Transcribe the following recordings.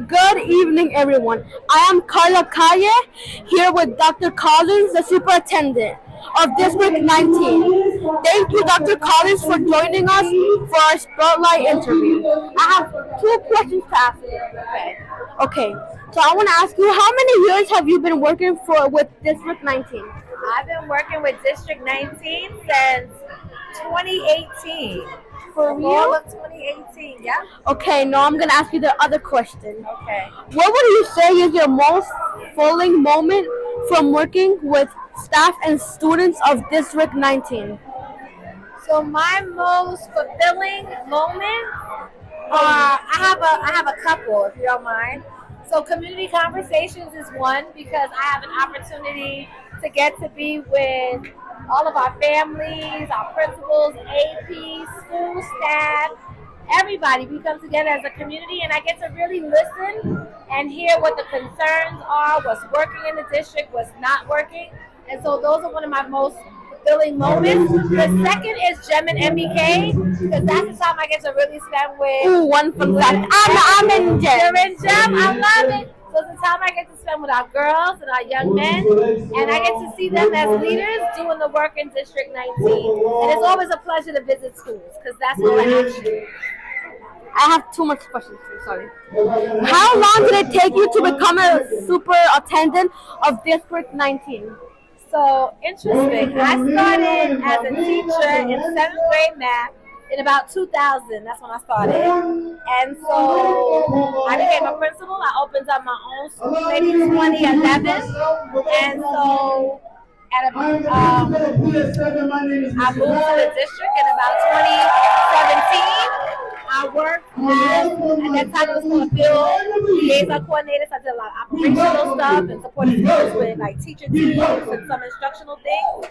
Good evening, everyone. I am Carla Calle here with Dr. Collins, the superintendent of District 19. Thank you, Dr. Collins, for joining us for our spotlight interview. I have two questions to ask you. Okay, so I want to ask you, how many years have you been working for with District 19? I've been working with District 19 since 2018. For All real? of 2018, yeah. Okay, now I'm gonna ask you the other question. Okay. What would you say is your most fulfilling moment from working with staff and students of District 19? So my most fulfilling moment, I have a couple, if you don't mind. So community conversations is one because I have an opportunity to get to be with all of our families, our principals, APs, school staff, everybody. We come together as a community, and I get to really listen and hear what the concerns are, what's working in the district, what's not working. And so those are one of my most fulfilling moments. The second is Gem and MBK because that's the time I get to really spend with. Ooh, one fun fact. I'm in You're jail. in Gem. I love it. So it's the time I get to spend with our girls and our young men, and I get to see them as leaders doing the work in District 19. And it's always a pleasure to visit schools because that's all I actually. I have too much questions. Sorry. How long did it take you to become a superintendent of District 19? So interesting. I started as a teacher in seventh grade math in about 2000. That's when I started. And so I became a principal. I opened up my own school maybe 2011. And so at I moved to the district in about 2017. I worked at that time it was called field liaison coordinator. So I did a lot of operational stuff and supported schools with like teacher teams and some instructional things.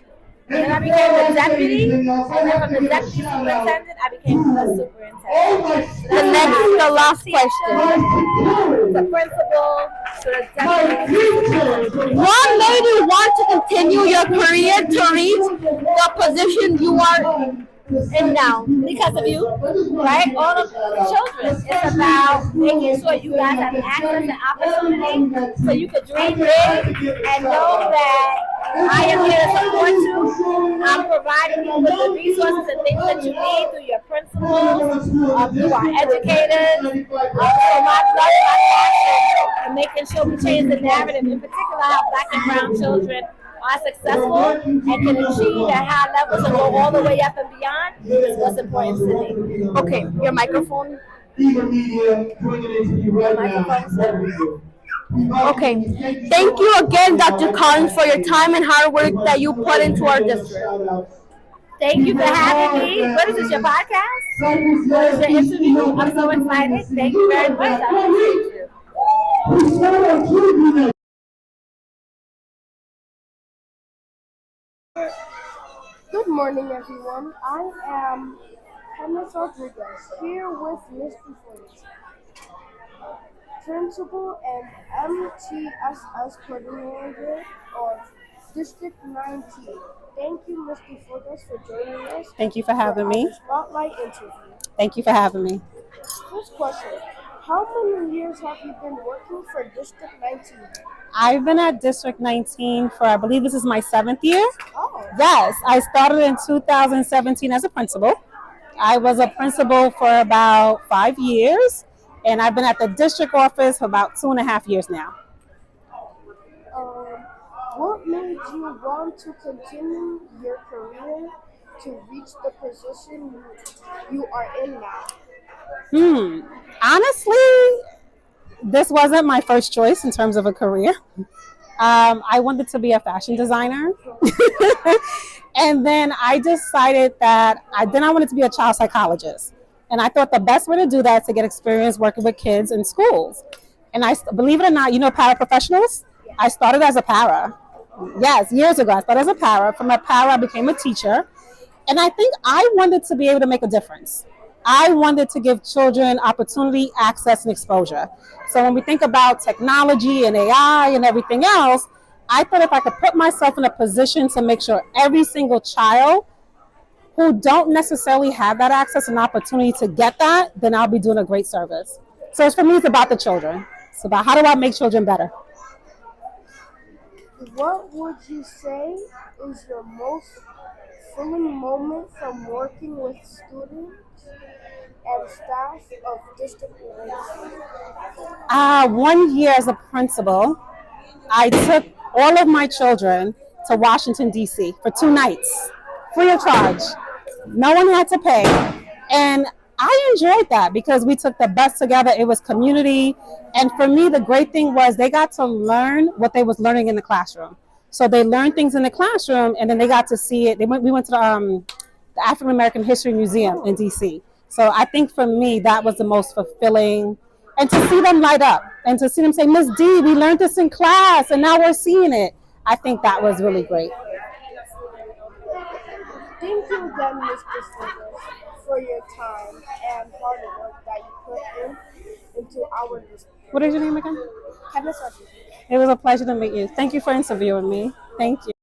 Then I became the deputy, and then from the deputy superintendent, I became the superintendent. So The last question. the principal to the deputy. What made you want to continue your career to reach the position you are in now? Because of you, right? All of the children. It's about making sure you guys have access and opportunity so you can dream big and know that I am here to support you. I'm providing you with the resources and things that you need through your principals, through our educators. So my love, my passion, and making sure we change the narrative, in particular how Black and brown children are successful and can achieve at high levels and go all the way up and beyond is what's important to me. Okay, your microphone. Okay. Thank you again, Dr. Collins, for your time and hard work that you put into our district. Thank you for having me. What is this, your podcast? What is your interview? I'm so excited. Thank you very much. I appreciate you. Good morning, everyone. I am Thomas Rodriguez here with Mr. Flores, Principal and MTSS Coordinator of District 19. Thank you, Mr. Flores, for joining us. Thank you for having me. Our Spotlight interview. Thank you for having me. First question: how many years have you been working for District 19? I've been at District 19 for, I believe this is my 7th year. Oh, Yes, I started in 2017 as a principal. I was a principal for about 5 years, and I've been at the district office for about 2.5 years now. um, what made you want to continue your career to reach the position you are in now? Honestly, this wasn't my first choice in terms of a career. I wanted to be a fashion designer. And then I decided that I wanted to be a child psychologist. And I thought the best way to do that is to get experience working with kids in schools. And believe it or not, paraprofessionals? I started as a para. Yes, years ago, I started as a para. From a para, I became a teacher. And I think I wanted to be able to make a difference. I wanted to give children opportunity, access, and exposure. So when we think about technology and AI and everything else, I thought if I could put myself in a position to make sure every single child who don't necessarily have that access and opportunity to get that, then I'll be doing a great service. So for me, it's about the children. It's about how do I make children better. What would you say is your most fulfilling moment from working with students and staff of District 19? 1 year as a principal, I took all of my children to Washington, D.C. for 2 nights, free of charge. No one had to pay. And I enjoyed that because we took the bus together. It was community. And for me, the great thing was they got to learn what they was learning in the classroom. So they learned things in the classroom, and then they got to see it. We went to the African American History Museum in D.C. So I think for me, that was the most fulfilling. And to see them light up and to see them say, Miss D, we learned this in class and now we're seeing it. I think that was really great. Thank you again, Mr. Slivers, for your time and hard work that you put into our district. What is your name again? Kevin Sargent. It was a pleasure to meet you. Thank you for interviewing me. Thank you.